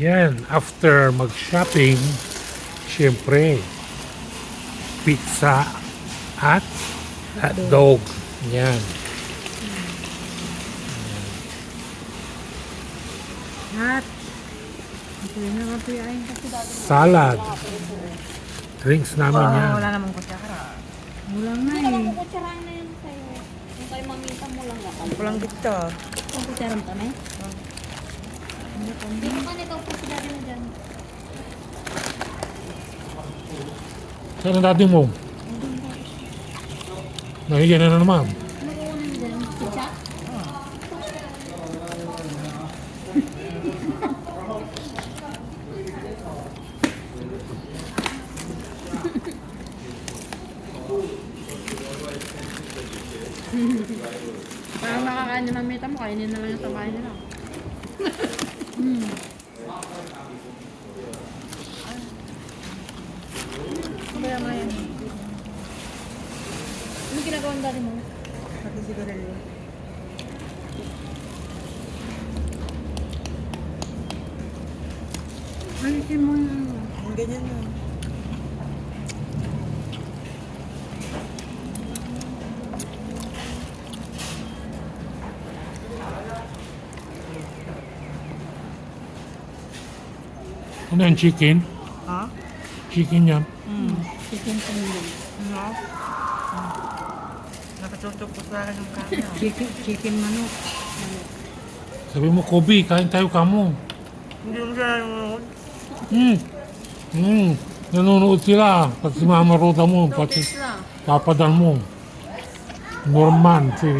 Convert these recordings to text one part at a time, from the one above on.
Yan, after mag-shopping, syempre, pizza at hotdog. Yan. At, hindi na mapiyain kasi dati. Salad. Drinks namin yan. Wala namang kutsara. Wala na Hindi naman eh. kukutsarahan na yan sa'yo. Yung kay mamita mo lang naman. Walang dito. Kung kutsarang kami? Hindi mo ka nito po si daddy mo dyan. Saan ang dati mo? Nahiya na naman. Ano kukunin mo dyan? Pizza? Parang nakakain ng mamita mo, kainin na lang yung tabahin nila. Kaya nga yan. Ano ginagawa ng daddy mo? Pati sigarilyo. Alisin mo yung... Ganyan na. Ano yan, chicken? Ha? Chicken yan. Chicken tendon. Ano? Nakatutok ko sa akin yung kanya. Chicken manok. Sabi mo, Kobe, kain tayo kamo. Hindi mo siya nanonood. Nanonood sila. Pati si Mama Roda mo, pati Papa Dan mo. Norman, si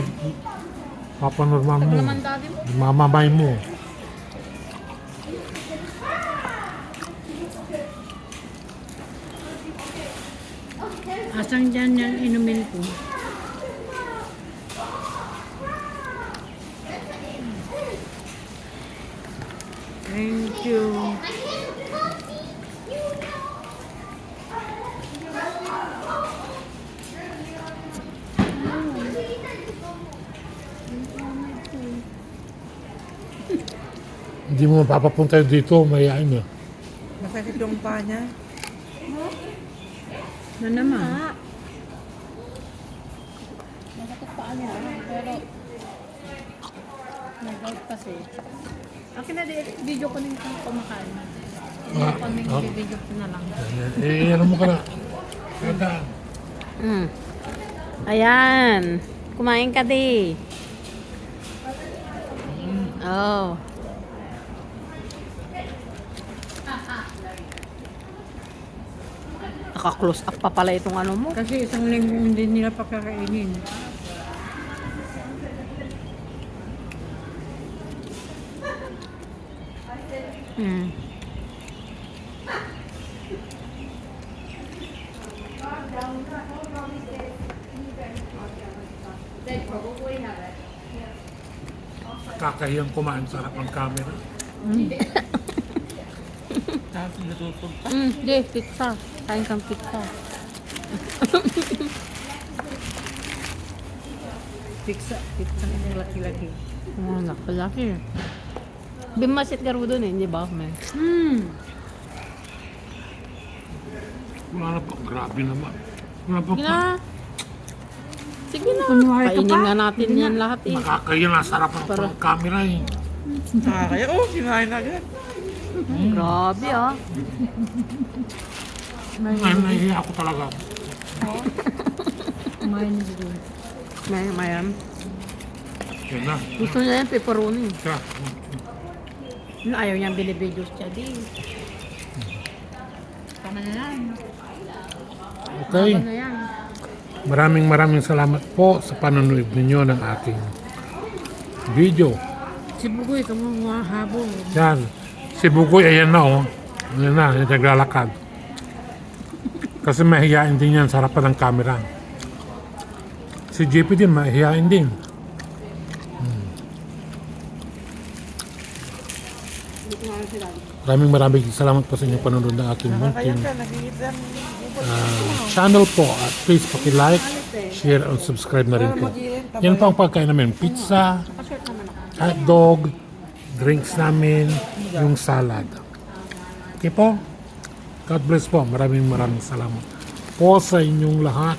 Papa Norman mo. Naman daddy mo? Mama May mo. Asang dyan yung inumin ko? Thank you. Hindi mo mapapapunta dito, mayayain mo. Masakit yung paa niya. Na naman? Masakit pa niya. Pero, may gout kasi. Akin na video ko din kung kumakain na. Kami video ko na lang. Ano mo ka na? Kada. Ayan. Kumain ka di. Oh. Naka-close up pa pala itong ano mo. Kasi isang linggo hindi nila pakakainin. Hmm. Kakahiyang kumain sa harap ng camera. Tapos natutog. Di, pizza. Kain kang pizza. Pizza yung laki-laki. Oh, nakalaki. Bimasit ka rin doon eh, di ba? Man? Wala na pa. Grabe naman. Wala pa Sige pa. na. Sige na. Kunwari ka Kainin pa? nga natin yan lahat eh. Nakakahiya na sa harap Para- ng camera eh. Kaya, kinain agad. Grabe ah. Nahihiya ako talaga. Kumain na dito. Mayam. Yan na. Gusto niya yan, pepperoni. Siya. Ayaw niyang binibidyo's siya di. Tama na yan. Okay. Ano na yan? Maraming salamat po sa panonood ninyo ng aking video. Si Bugoy, kamuha habol. Yan. Si Bugoy, ayan na oh. Ayan na, naglalakad. Kasi mahihain din yan sa harapan ng camera. Si JP din, mahihain din. Maraming salamat po sa inyong panonood ng aking munting channel po. At please paki-like, share, and subscribe na rin po. Yan po ang pagkain namin. Pizza, hotdog, drinks namin, yung salad. Okay po? God bless po. Maraming salamat po sa inyong lahat.